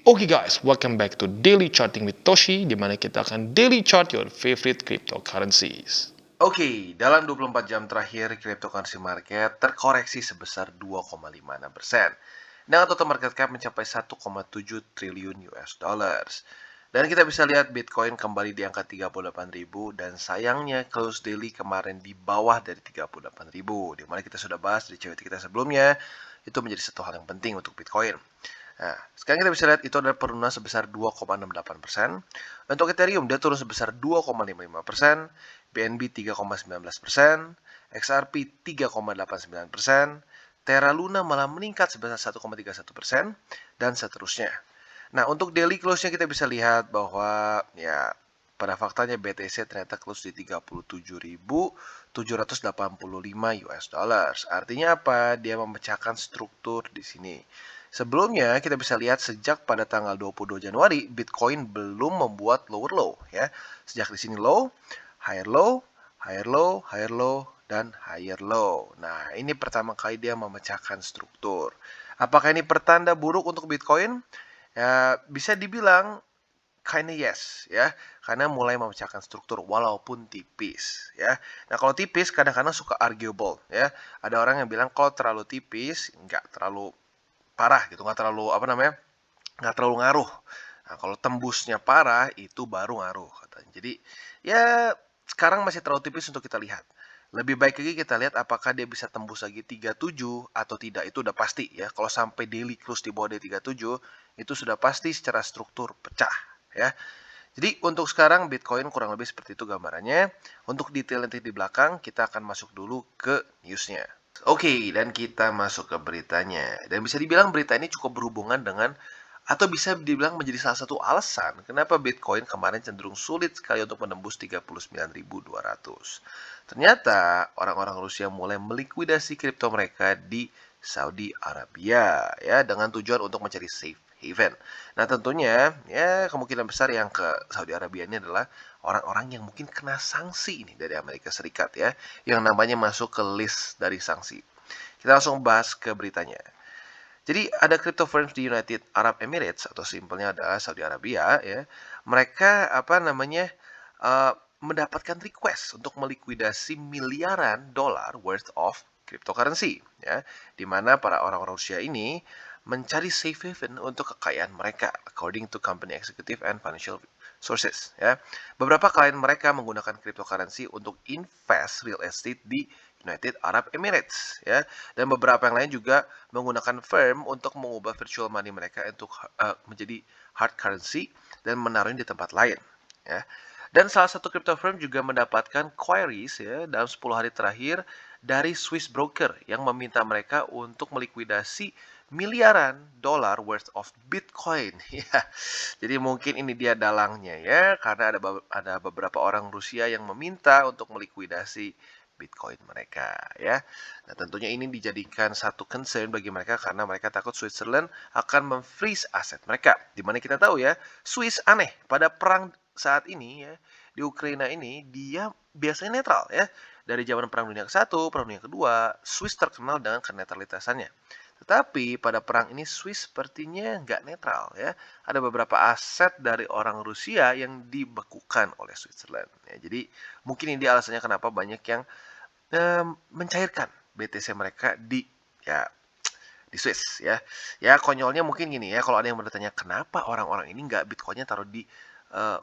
Oke guys, welcome back to Daily Charting with Toshi, di mana kita akan daily chart your favorite cryptocurrencies. Oke, dalam 24 jam terakhir, cryptocurrency market terkoreksi sebesar 2,56%. Dengan total market cap mencapai 1,7 triliun US dollars. Dan kita bisa lihat Bitcoin kembali di angka 38.000 dan sayangnya close daily kemarin di bawah dari 38.000. Dimana kita sudah bahas di CWT kita sebelumnya, itu menjadi satu hal yang penting untuk Bitcoin. Nah, sekarang kita bisa lihat itu adalah penurunan sebesar 2,68%. Untuk Ethereum dia turun sebesar 2,55%, BNB 3,19%, XRP 3,89%, Terra Luna malah meningkat sebesar 1,31%, dan seterusnya. Nah, untuk daily close-nya kita bisa lihat bahwa ya pada faktanya BTC ternyata close di 37.785 US dollars. Artinya apa? Dia memecahkan struktur di sini. Sebelumnya kita bisa lihat sejak pada tanggal 22 Januari Bitcoin belum membuat lower low ya. Sejak di sini low, higher low, higher low, higher low, dan higher low. Nah, ini pertama kali dia memecahkan struktur. Apakah ini pertanda buruk untuk Bitcoin? Ya, bisa dibilang kinda yes ya, karena mulai memecahkan struktur walaupun tipis ya. Nah, kalau tipis kadang-kadang suka arguable ya. Ada orang yang bilang kalau terlalu tipis nggak terlalu parah gitu, nggak terlalu nggak terlalu ngaruh. Nah, kalau tembusnya parah itu baru ngaruh katanya. Jadi ya sekarang masih terlalu tipis untuk kita lihat. Lebih baik lagi kita lihat apakah dia bisa tembus lagi 37 atau tidak, itu udah pasti ya. Kalau sampai daily close di bawah dari 37 itu sudah pasti secara struktur pecah ya. Jadi untuk sekarang Bitcoin kurang lebih seperti itu gambarannya. Untuk detail nanti di belakang kita akan masuk dulu ke newsnya. Oke, dan kita masuk ke beritanya. Dan bisa dibilang berita ini cukup berhubungan dengan atau bisa dibilang menjadi salah satu alasan kenapa Bitcoin kemarin cenderung sulit sekali untuk menembus 39.200. Ternyata orang-orang Rusia mulai melikuidasi kripto mereka di Saudi Arabia ya dengan tujuan untuk mencari safe haven. Nah, tentunya ya kemungkinan besar yang ke Saudi Arabia ini adalah orang-orang yang mungkin kena sanksi ini dari Amerika Serikat ya, yang namanya masuk ke list dari sanksi. Kita langsung bahas ke beritanya. Jadi ada crypto firms di United Arab Emirates atau simpelnya adalah Saudi Arabia ya. Mereka uh, mendapatkan request untuk melikuidasi miliaran dolar worth of cryptocurrency ya, di mana para orang-orang Rusia ini mencari safe haven untuk kekayaan mereka according to company executive and financial sources ya. Beberapa klien mereka menggunakan cryptocurrency untuk invest real estate di United Arab Emirates ya, dan beberapa yang lain juga menggunakan firm untuk mengubah virtual money mereka untuk menjadi hard currency dan menaruhnya di tempat lain ya. Dan salah satu crypto firm juga mendapatkan queries ya dalam 10 hari terakhir dari Swiss broker yang meminta mereka untuk melikuidasi miliaran dolar worth of Bitcoin ya. Jadi mungkin ini dia dalangnya ya, karena ada beberapa orang Rusia yang meminta untuk melikuidasi Bitcoin mereka ya. Nah, tentunya ini dijadikan satu concern bagi mereka karena mereka takut Switzerland akan memfreeze aset mereka. Dimana kita tahu ya, Swiss aneh pada perang saat ini ya, di Ukraina ini dia biasanya netral ya. Dari zaman Perang Dunia ke-1, Perang Dunia ke-2, Swiss terkenal dengan kenetralitasannya. Tetapi pada perang ini Swiss sepertinya nggak netral ya. Ada beberapa aset dari orang Rusia yang dibekukan oleh Switzerland. Ya, jadi mungkin ini alasannya kenapa banyak yang mencairkan BTC mereka ya di Swiss ya. Ya konyolnya mungkin gini ya, kalau ada yang bertanya kenapa orang-orang ini nggak Bitcoinnya taruh di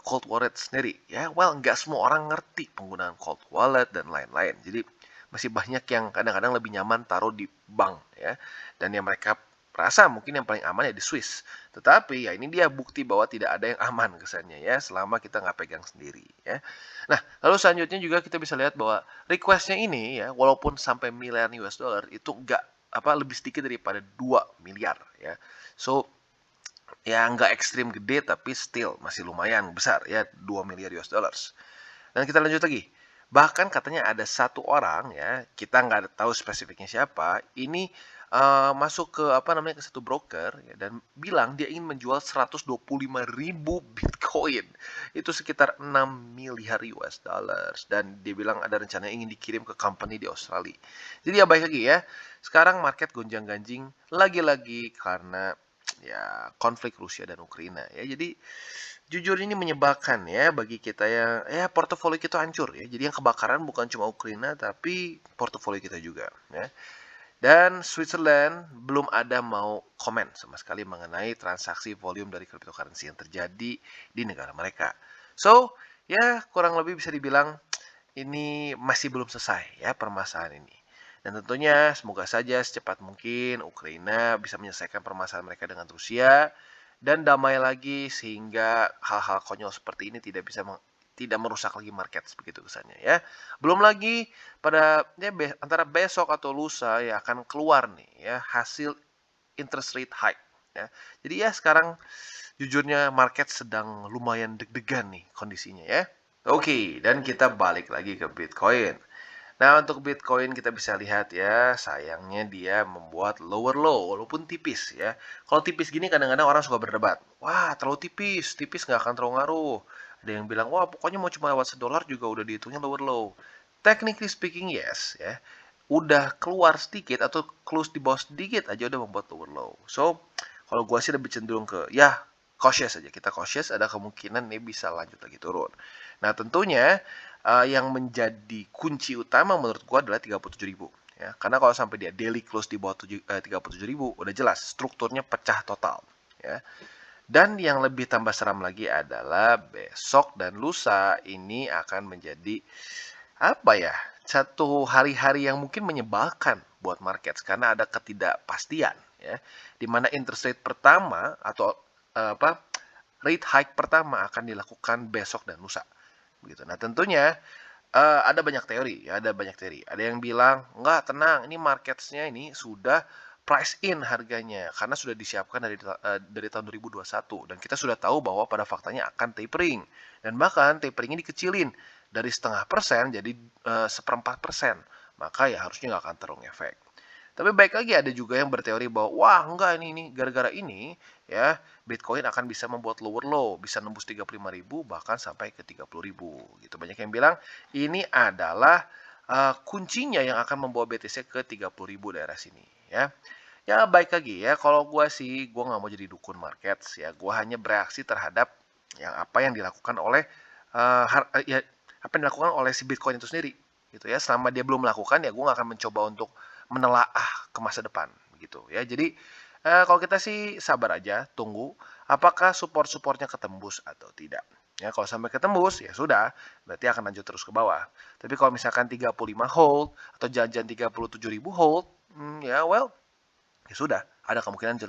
cold wallet sendiri ya. Well, nggak semua orang ngerti penggunaan cold wallet dan lain-lain. Jadi masih banyak yang kadang-kadang lebih nyaman taruh di bank ya. Dan yang mereka rasa mungkin yang paling aman ya di Swiss. Tetapi ya ini dia bukti bahwa tidak ada yang aman kesannya ya selama kita nggak pegang sendiri ya. Nah, lalu selanjutnya juga kita bisa lihat bahwa requestnya ini ya walaupun sampai miliaran US dollar itu nggak lebih sedikit daripada 2 miliar ya. So ya nggak ekstrim gede tapi still masih lumayan besar ya, 2 miliar US dollars. Dan kita lanjut lagi. Bahkan katanya ada satu orang ya, kita nggak tahu spesifiknya siapa, ini masuk ke ke satu broker ya, dan bilang dia ingin menjual 125.000 Bitcoin. Itu sekitar 6 miliar US dollars dan dia bilang ada rencana ingin dikirim ke company di Australia. Jadi ya baik lagi ya. Sekarang market gonjang-ganjing lagi-lagi karena ya konflik Rusia dan Ukraina ya. Jadi jujur ini menyebalkan ya bagi kita yang ya portofolio kita hancur ya. Jadi yang kebakaran bukan cuma Ukraina tapi portofolio kita juga ya. Dan Switzerland belum ada mau komen sama sekali mengenai transaksi volume dari cryptocurrency yang terjadi di negara mereka. So, ya kurang lebih bisa dibilang ini masih belum selesai ya permasalahan ini. Dan tentunya semoga saja secepat mungkin Ukraina bisa menyelesaikan permasalahan mereka dengan Rusia dan damai lagi sehingga hal-hal konyol seperti ini tidak merusak lagi market begitu kesannya ya. Belum lagi pada ya antara besok atau lusa ya akan keluar nih ya hasil interest rate hike ya. Jadi ya sekarang jujurnya market sedang lumayan deg-degan nih kondisinya ya. Oke, dan kita balik lagi ke Bitcoin. Nah, untuk Bitcoin kita bisa lihat ya, sayangnya dia membuat lower low walaupun tipis ya. Kalau tipis gini kadang-kadang orang suka berdebat. Wah, terlalu tipis, tipis nggak akan terlalu ngaruh. Ada yang bilang, wah pokoknya mau cuma lewat $1 juga udah dihitungnya lower low. Technically speaking, yes ya. Udah keluar sedikit atau close di bawah sedikit aja udah membuat lower low. So, kalau gua sih lebih cenderung ke ya cautious aja. Kita cautious, ada kemungkinan ini bisa lanjut lagi turun. Nah, tentunya yang menjadi kunci utama menurut gua adalah 37.000 ya. Karena kalau sampai dia daily close di bawah 37.000 udah jelas strukturnya pecah total ya. Dan yang lebih tambah seram lagi adalah besok dan lusa ini akan menjadi apa ya? Satu hari-hari yang mungkin menyebalkan buat market karena ada ketidakpastian ya. Di mana interest rate pertama atau rate hike pertama akan dilakukan besok dan lusa begitu. Nah, tentunya ada banyak teori ya, ada banyak teori. Ada yang bilang, "Enggak, tenang, ini marketsnya ini sudah price in harganya karena sudah disiapkan dari tahun 2021 dan kita sudah tahu bahwa pada faktanya akan tapering dan bahkan tapering ini dikecilin dari 0,5% jadi 1/4%. Maka ya harusnya nggak akan terlalu efek. Tapi baik lagi ada juga yang berteori bahwa wah enggak ini gara-gara ini ya Bitcoin akan bisa membuat lower low, bisa nembus 35.000 bahkan sampai ke 30.000 gitu. Banyak yang bilang ini adalah kuncinya yang akan membawa BTC ke 30.000 daerah sini ya. Ya baik lagi ya kalau gua sih gua nggak mau jadi dukun markets ya. Gua hanya bereaksi terhadap apa yang dilakukan oleh ya apa yang dilakukan oleh si Bitcoin itu sendiri gitu ya. Selama dia belum melakukan ya gua nggak akan mencoba untuk menelaah ke masa depan gitu ya. Jadi kalau kita sih sabar aja, tunggu apakah support-supportnya ketembus atau tidak. Ya, kalau sampai ketembus ya sudah, berarti akan lanjut terus ke bawah. Tapi kalau misalkan 35 hold atau janjian 37.000 hold, ya well, ya sudah, ada kemungkinan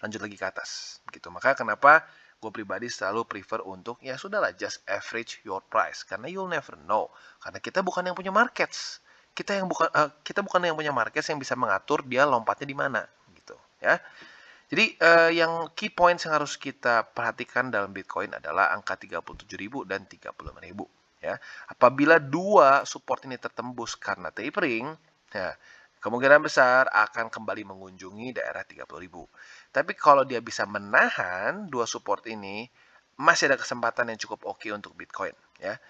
lanjut lagi ke atas gitu. Maka kenapa gue pribadi selalu prefer untuk ya sudahlah just average your price karena you'll never know. Karena kita bukan yang punya markets kita bukan yang punya market yang bisa mengatur dia lompatnya di mana gitu ya. Jadi yang key points yang harus kita perhatikan dalam Bitcoin adalah angka 37.000 dan 35.000 ya. Apabila dua support ini tertembus karena tapering, ya kemungkinan besar akan kembali mengunjungi daerah 30.000. Tapi kalau dia bisa menahan dua support ini, masih ada kesempatan yang cukup oke untuk Bitcoin ya.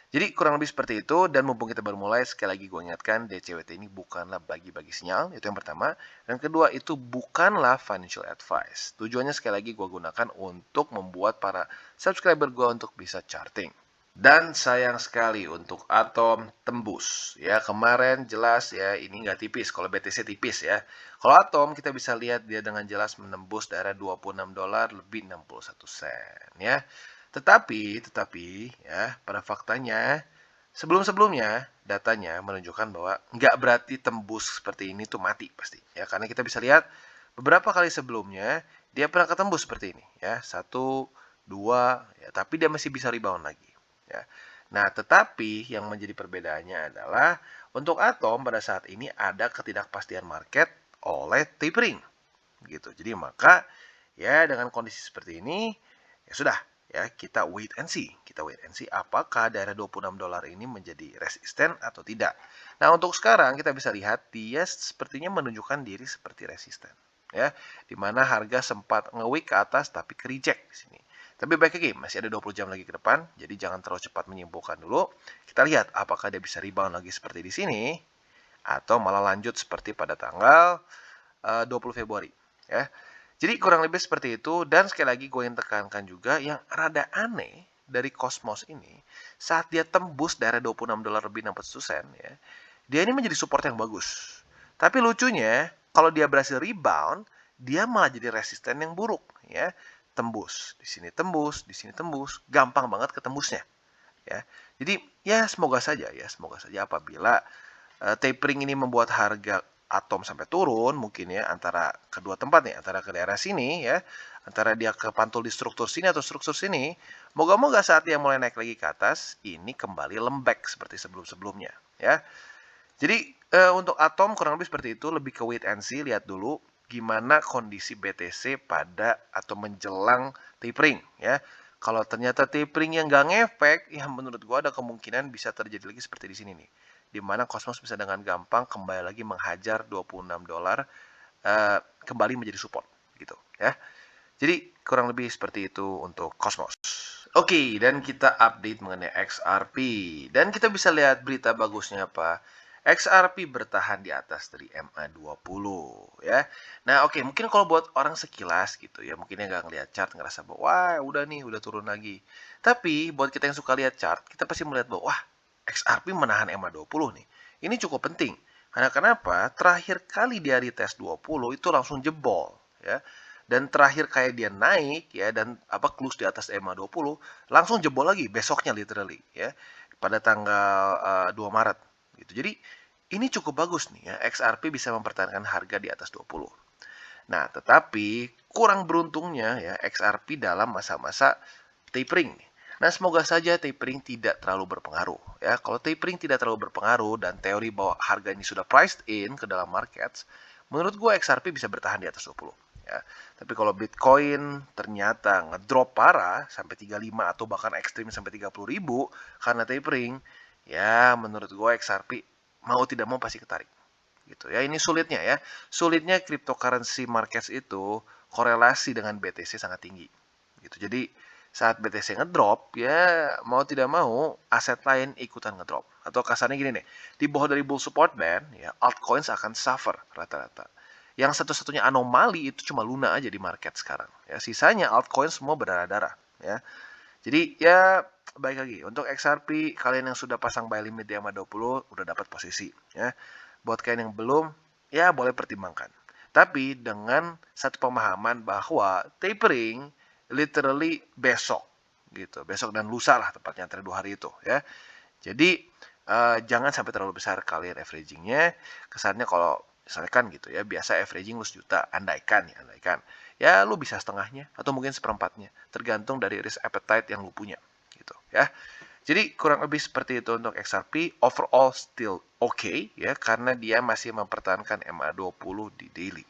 Jadi kurang lebih seperti itu dan mumpung kita baru mulai sekali lagi gue ingatkan DCWT ini bukanlah bagi-bagi sinyal, itu yang pertama. Dan kedua itu bukanlah financial advice. Tujuannya sekali lagi gue gunakan untuk membuat para subscriber gue untuk bisa charting. Dan sayang sekali untuk Atom tembus. Ya kemarin jelas ya ini nggak tipis, kalau BTC tipis ya. Kalau Atom kita bisa lihat dia dengan jelas menembus daerah $26 lebih 61 sen ya. Tetapi ya pada faktanya sebelum-sebelumnya datanya menunjukkan bahwa nggak berarti tembus seperti ini tuh mati pasti ya karena kita bisa lihat beberapa kali sebelumnya dia pernah ketembus seperti ini ya 1, 2 ya tapi dia masih bisa rebound lagi ya. Nah tetapi yang menjadi perbedaannya adalah untuk Atom pada saat ini ada ketidakpastian market oleh tapering gitu. Jadi maka ya dengan kondisi seperti ini ya sudah ya kita wait and see apakah daerah $26 ini menjadi resisten atau tidak. Nah untuk sekarang kita bisa lihat dia sepertinya menunjukkan diri seperti resisten ya dimana harga sempat nge-wick ke atas tapi ke reject di sini. Tapi baik lagi masih ada 20 jam lagi ke depan jadi jangan terlalu cepat menyimpulkan dulu. Kita lihat apakah dia bisa rebound lagi seperti di sini atau malah lanjut seperti pada tanggal 20 Februari ya. Jadi kurang lebih seperti itu, dan sekali lagi gue ingin tekankan juga yang rada aneh dari Cosmos ini, saat dia tembus daerah $26 lebih 61 sen ya, dia ini menjadi support yang bagus. Tapi lucunya, kalau dia berhasil rebound, dia malah jadi resisten yang buruk ya. Tembus, di sini tembus, gampang banget ketembusnya ya. Jadi semoga saja apabila tapering ini membuat harga atom sampai turun mungkin ya antara kedua tempat nih, antara ke daerah sini ya, antara dia kepantul di struktur sini atau struktur sini, moga-moga saat dia mulai naik lagi ke atas, ini kembali lembek seperti sebelum-sebelumnya ya. Jadi untuk atom kurang lebih seperti itu, lebih ke wait and see, lihat dulu gimana kondisi BTC pada atau menjelang tapering ya. Kalau ternyata tapering yang nggak ngefek, ya menurut gua ada kemungkinan bisa terjadi lagi seperti di sini nih. Di mana Cosmos bisa dengan gampang kembali lagi menghajar $26 kembali menjadi support gitu ya. Jadi kurang lebih seperti itu untuk Cosmos. Oke, dan kita update mengenai XRP. Dan kita bisa lihat berita bagusnya apa. XRP bertahan di atas dari MA20 ya. Nah, oke, mungkin kalau buat orang sekilas gitu ya, mungkin yang nggak ngeliat chart ngerasa bahwa wah, udah nih, udah turun lagi. Tapi buat kita yang suka lihat chart, kita pasti melihat bahwa wah, XRP menahan MA20 nih. Ini cukup penting. Karena kenapa? Terakhir kali dia retest 20 itu langsung jebol ya. Dan terakhir kayak dia naik ya dan close di atas EMA 20 langsung jebol lagi besoknya literally ya pada tanggal 2 Maret gitu. Jadi ini cukup bagus nih ya, XRP bisa mempertahankan harga di atas 20. Nah, tetapi kurang beruntungnya ya XRP dalam masa-masa tapering. Nah, semoga saja tapering tidak terlalu berpengaruh ya. Kalau tapering tidak terlalu berpengaruh dan teori bahwa harga ini sudah priced in ke dalam markets, menurut gue XRP bisa bertahan di atas 20 ya. Tapi kalau Bitcoin ternyata ngedrop parah sampai 35 atau bahkan ekstrim sampai 30.000 karena tapering, ya menurut gue XRP mau tidak mau pasti ketarik gitu ya. Ini sulitnya ya. Sulitnya cryptocurrency markets itu korelasi dengan BTC sangat tinggi. Gitu. Jadi saat BTC ngedrop ya mau tidak mau aset lain ikutan ngedrop. Atau kasarnya gini nih, di bawah dari bull support band ya altcoins akan suffer rata-rata. Yang satu-satunya anomali itu cuma Luna aja di market sekarang. Ya, sisanya altcoin semua berdarah-darah ya. Jadi ya baik lagi untuk XRP kalian yang sudah pasang buy limit di MA20 udah dapat posisi ya. Buat kalian yang belum ya boleh pertimbangkan. Tapi dengan satu pemahaman bahwa tapering literally besok gitu. Besok dan lusa lah tepatnya antara 2 hari itu ya. Jadi jangan sampai terlalu besar kalian averagingnya. Kesannya kalau misalkan gitu ya, biasa averaging lu sejuta, andaikan. Ya lu bisa setengahnya atau mungkin seperempatnya, tergantung dari risk appetite yang lu punya gitu ya. Jadi kurang lebih seperti itu untuk XRP, overall still okay ya karena dia masih mempertahankan MA20 di daily.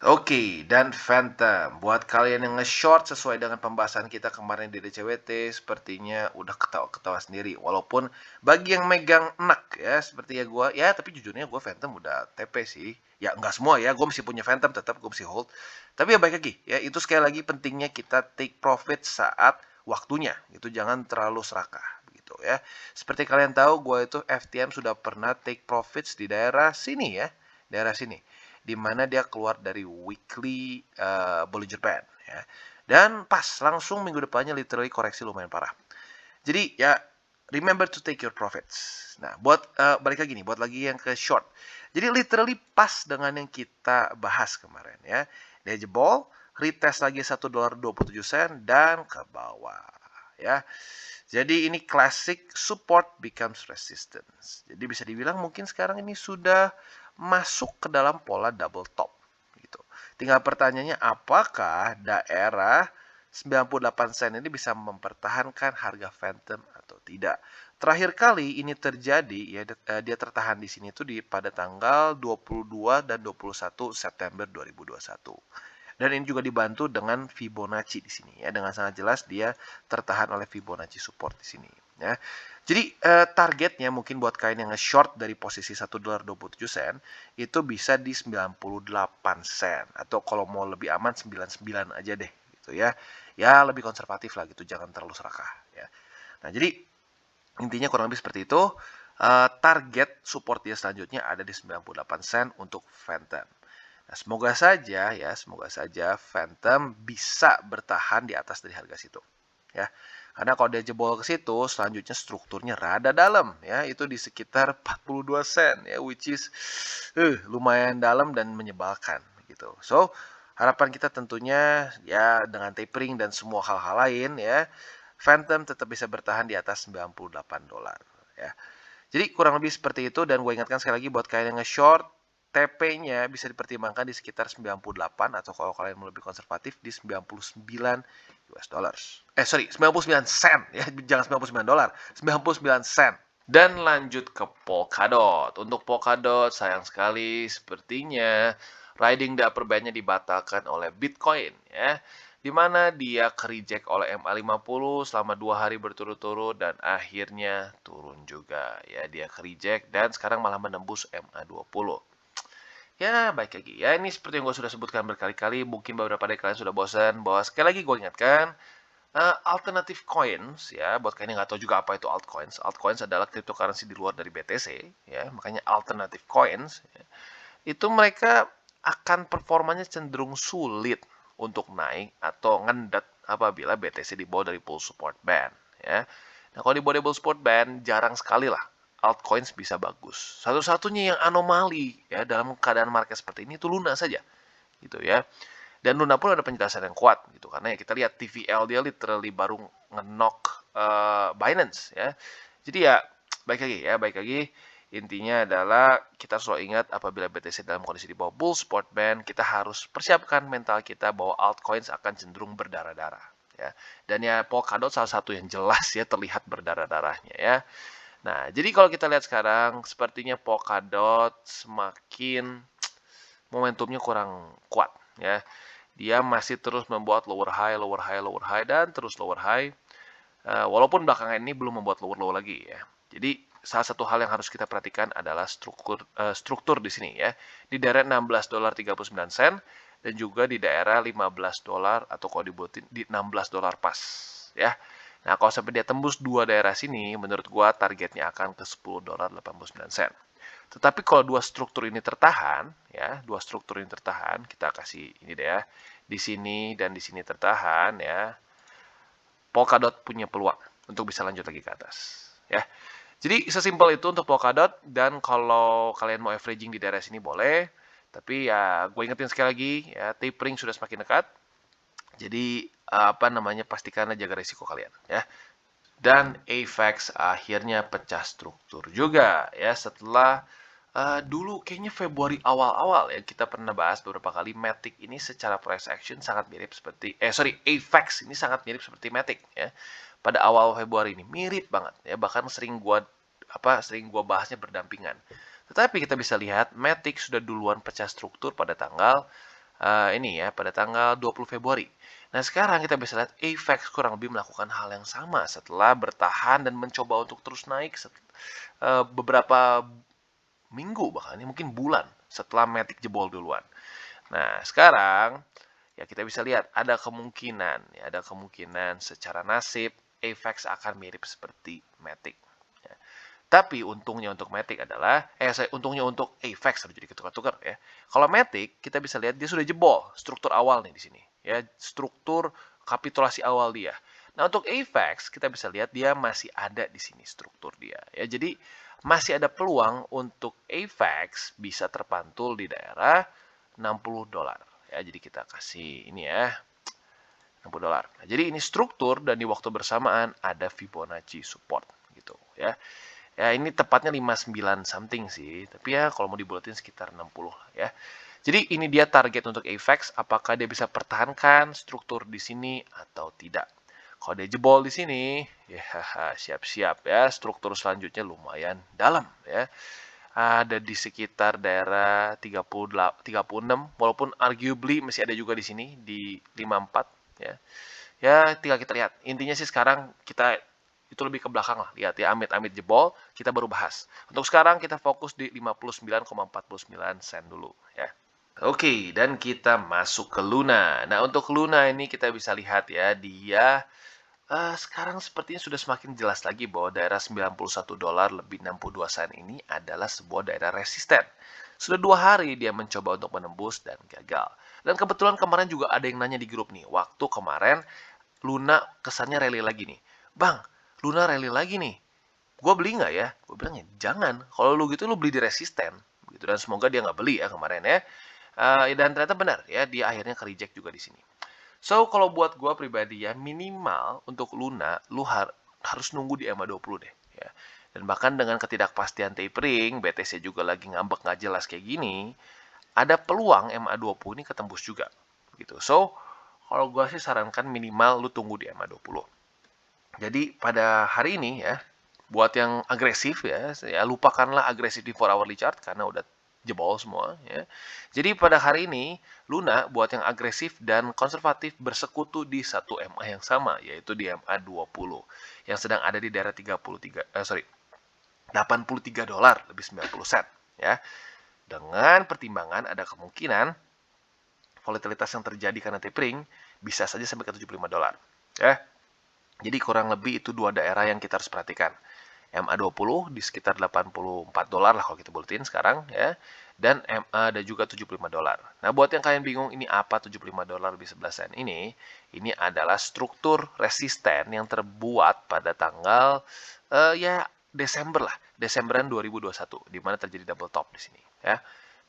Oke, dan Phantom. Buat kalian yang nge-short sesuai dengan pembahasan kita kemarin di DCWT, sepertinya udah ketawa-ketawa sendiri. Walaupun bagi yang megang enak ya, seperti ya gue, ya tapi jujurnya gue Phantom udah TP sih. Ya nggak semua ya, gue masih punya Phantom, tetap gue masih hold. Tapi ya baik lagi, ya itu sekali lagi pentingnya kita take profit saat waktunya. Itu jangan terlalu serakah gitu ya. Seperti kalian tahu, gue itu FTM sudah pernah take profits di daerah sini ya. Daerah sini di mana dia keluar dari weekly Bollinger Band ya. Dan pas langsung minggu depannya literally koreksi lumayan parah. Jadi ya remember to take your profits. Nah, buat balik lagi nih, buat lagi yang ke short. Jadi literally pas dengan yang kita bahas kemarin ya. Dia jebol, retest lagi $1.27 dan ke bawah ya. Jadi ini classic support becomes resistance. Jadi bisa dibilang mungkin sekarang ini sudah masuk ke dalam pola double top gitu. Tinggal pertanyaannya apakah daerah 98 sen ini bisa mempertahankan harga Phantom atau tidak. Terakhir kali ini terjadi ya dia tertahan di sini tuh pada tanggal 22 dan 21 September 2021. Dan ini juga dibantu dengan Fibonacci di sini ya. Dengan sangat jelas dia tertahan oleh Fibonacci support di sini ya. Jadi targetnya mungkin buat kalian yang nge-short dari posisi $1.27 itu bisa di 98 sen atau kalau mau lebih aman 99 aja deh gitu ya. Ya lebih konservatif lah gitu, jangan terlalu serakah ya. Nah, jadi intinya kurang lebih seperti itu. Target support dia selanjutnya ada di 98 sen untuk Phantom. Nah, semoga saja Phantom bisa bertahan di atas dari harga situ. Ya. Karena kalau dia jebol ke situ, selanjutnya strukturnya rada dalam ya, itu di sekitar 42 sen ya, which is lumayan dalam dan menyebalkan gitu. So, harapan kita tentunya ya dengan tapering dan semua hal-hal lain ya, Phantom tetap bisa bertahan di atas $98 ya. Jadi kurang lebih seperti itu, dan gue ingatkan sekali lagi buat kalian yang nge-short, TP-nya bisa dipertimbangkan di sekitar 98, atau kalau kalian mau lebih konservatif di 99 US dollars. 99 sen ya, jangan 99 dolar, 99 sen. Dan lanjut ke Polkadot. Untuk Polkadot, sayang sekali sepertinya riding the upper band-nya dibatalkan oleh Bitcoin ya, di mana dia ke-reject oleh MA50 selama 2 hari berturut-turut dan akhirnya turun juga ya, dia ke-reject dan sekarang malah menembus MA20. Ya, baik lagi. Ya, ini seperti yang gue sudah sebutkan berkali-kali, mungkin beberapa dari kalian sudah bosan, bahwa sekali lagi gue ingatkan, alternative coins ya, buat kalian yang nggak tahu juga apa itu altcoins. Altcoins adalah cryptocurrency di luar dari BTC ya, makanya alternative coins ya. Itu mereka akan performanya cenderung sulit untuk naik atau ngendet apabila BTC di bawah dari bull support band ya. Nah, kalau di bawah dari bull support band jarang sekali lah altcoins bisa bagus. Satu-satunya yang anomali ya dalam keadaan market seperti ini itu Luna saja gitu ya. Dan Luna pun ada penjelasan yang kuat gitu, karena ya kita lihat TVL dia literally baru nge-knock Binance ya. Jadi ya baik lagi intinya adalah kita selalu ingat apabila BTC dalam kondisi di bawah bull support band, kita harus persiapkan mental kita bahwa altcoins akan cenderung berdarah-darah ya. Dan ya Polkadot salah satu yang jelas ya terlihat berdarah-darahnya ya. Nah, jadi kalau kita lihat sekarang sepertinya Polkadot semakin momentumnya kurang kuat ya. Dia masih terus membuat lower high, dan terus lower high. Walaupun belakangan ini belum membuat lower low lagi ya. Jadi salah satu hal yang harus kita perhatikan adalah struktur di sini ya. Di daerah $16.39 dan juga di daerah $15 atau kalau dibuatin di $16 pas ya. Nah, kalau sampai dia tembus dua daerah sini, menurut gua targetnya akan ke $10.89. Tetapi kalau dua struktur ini tertahan, ya, kita kasih ini deh ya, di sini dan di sini tertahan ya, Polkadot punya peluang untuk bisa lanjut lagi ke atas, ya. Jadi sesimpel itu untuk Polkadot, dan kalau kalian mau averaging di daerah sini boleh, tapi ya gue ingetin sekali lagi ya, tapering sudah semakin dekat. Jadi pastikan jaga risiko kalian ya. Dan AVAX akhirnya pecah struktur juga ya, setelah dulu kayaknya Februari awal-awal ya kita pernah bahas beberapa kali Matic ini secara price action sangat mirip seperti AVAX ini sangat mirip seperti Matic ya. Pada awal Februari ini mirip banget ya, bahkan sering gua bahasnya berdampingan. Tetapi kita bisa lihat Matic sudah duluan pecah struktur pada tanggal pada tanggal 20 Februari. Nah, sekarang kita bisa lihat AVAX kurang lebih melakukan hal yang sama setelah bertahan dan mencoba untuk terus naik beberapa minggu, bahkan ini mungkin bulan setelah Matic jebol duluan. Nah, sekarang ya kita bisa lihat ada kemungkinan secara nasib AVAX akan mirip seperti Matic. Ya. Tapi untungnya untuk Matic adalah, untungnya untuk AVAX harus jadi ketukar-tukar ya. Kalau Matic kita bisa lihat dia sudah jebol struktur awal nih di sini ya, struktur kapitulasi awal dia. Nah, untuk AVAX kita bisa lihat dia masih ada di sini struktur dia ya. Jadi masih ada peluang untuk AVAX bisa terpantul di daerah $60 ya. Jadi kita kasih ini ya, $60. Nah, jadi ini struktur dan di waktu bersamaan ada Fibonacci support gitu ya. Ya, ini tepatnya 59 something sih, tapi ya kalau mau dibulatin sekitar 60 lah ya. Jadi ini dia target untuk AVAX, apakah dia bisa pertahankan struktur di sini atau tidak. Kalau dia jebol di sini, ya siap-siap ya, struktur selanjutnya lumayan dalam ya. Ada di sekitar daerah 36, walaupun arguably masih ada juga di sini di 54 ya. Ya, tinggal kita lihat. Intinya sih sekarang kita itu lebih ke belakang lah. Lihat ya, amit-amit jebol, kita baru bahas. Untuk sekarang kita fokus di 59,49 sen dulu ya. Oke, dan kita masuk ke Luna. Nah, untuk Luna ini kita bisa lihat ya, dia sekarang sepertinya sudah semakin jelas lagi bahwa daerah $91 lebih 62 sen ini adalah sebuah daerah resisten. Sudah 2 hari dia mencoba untuk menembus dan gagal. Dan kebetulan kemarin juga ada yang nanya di grup nih, waktu kemarin Luna kesannya rally lagi nih. Bang, Luna rally lagi nih. Gue beli nggak ya? Gue bilang ya jangan. Kalau lu gitu lu beli di resisten. Gitu. Dan semoga dia nggak beli ya kemarin ya. Dan ternyata benar ya, dia akhirnya ke-reject juga di sini. So, kalau buat gue pribadi ya, minimal untuk Luna, lu harus nunggu di EMA 20 deh. Ya. Dan bahkan dengan ketidakpastian tapering, BTC juga lagi ngambek nggak jelas kayak gini, ada peluang MA20 ini ketembus juga. Gitu. So, kalau gue sih sarankan minimal lu tunggu di MA20. Jadi pada hari ini ya, buat yang agresif ya lupakanlah agresif di 4 hourly chart karena udah jebol semua ya. Jadi pada hari ini Luna buat yang agresif dan konservatif bersekutu di satu MA yang sama, yaitu di MA20 yang sedang ada di daerah 83 dolar lebih 90 sen ya. Dengan pertimbangan ada kemungkinan volatilitas yang terjadi karena tapering bisa saja sampai ke 75 dolar ya. Jadi kurang lebih itu dua daerah yang kita harus perhatikan. MA20 di sekitar 84 dolar lah kalau kita buletin sekarang ya. Dan MA ada juga 75 dolar. Nah, buat yang kalian bingung ini apa 75 dolar lebih 11 sen ini adalah struktur resisten yang terbuat pada tanggal Desember lah, Desemberan 2021 di mana terjadi double top di sini ya.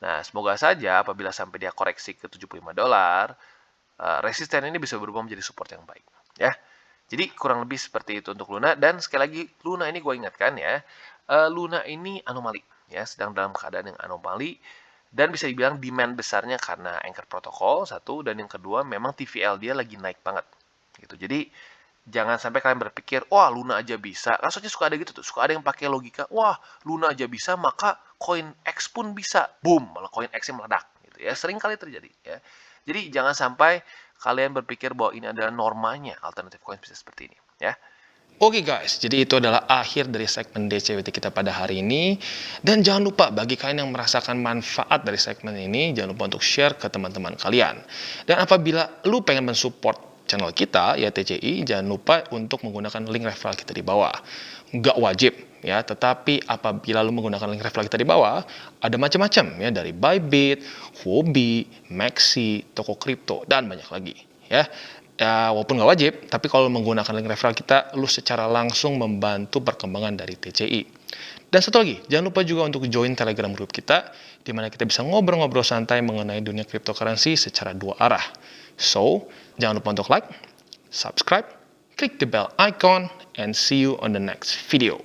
Nah, semoga saja apabila sampai dia koreksi ke 75 dolar, resisten ini bisa berubah menjadi support yang baik ya. Jadi kurang lebih seperti itu untuk Luna. Dan sekali lagi Luna ini gue ingatkan ya, Luna ini anomali ya, sedang dalam keadaan yang anomali. Dan bisa dibilang demand besarnya karena anchor protokol satu, dan yang kedua memang TVL dia lagi naik banget gitu. Jadi jangan sampai kalian berpikir, wah Luna aja bisa. Rasanya suka ada gitu tuh, suka ada yang pakai logika, wah Luna aja bisa maka koin X pun bisa. Boom, malah koin X yang meledak gitu ya. Sering kali terjadi ya. Jadi jangan sampai kalian berpikir bahwa ini adalah normanya alternative coin bisa seperti ini ya. Oke guys, jadi itu adalah akhir dari segmen DCWT kita pada hari ini. Dan jangan lupa bagi kalian yang merasakan manfaat dari segmen ini, jangan lupa untuk share ke teman-teman kalian. Dan apabila lu pengen mensupport channel kita, ya TCI, jangan lupa untuk menggunakan link referral kita di bawah. Nggak wajib ya, tetapi apabila lu menggunakan link referral kita di bawah, ada macam-macam ya, dari Bybit, Huobi, Maxi, toko kripto, dan banyak lagi ya. Ya, walaupun nggak wajib, tapi kalau menggunakan link referral kita, lu secara langsung membantu perkembangan dari TCI. Dan satu lagi, jangan lupa juga untuk join Telegram group kita, di mana kita bisa ngobrol-ngobrol santai mengenai dunia cryptocurrency secara dua arah. So, jangan lupa untuk like, subscribe, klik the bell icon, and see you on the next video.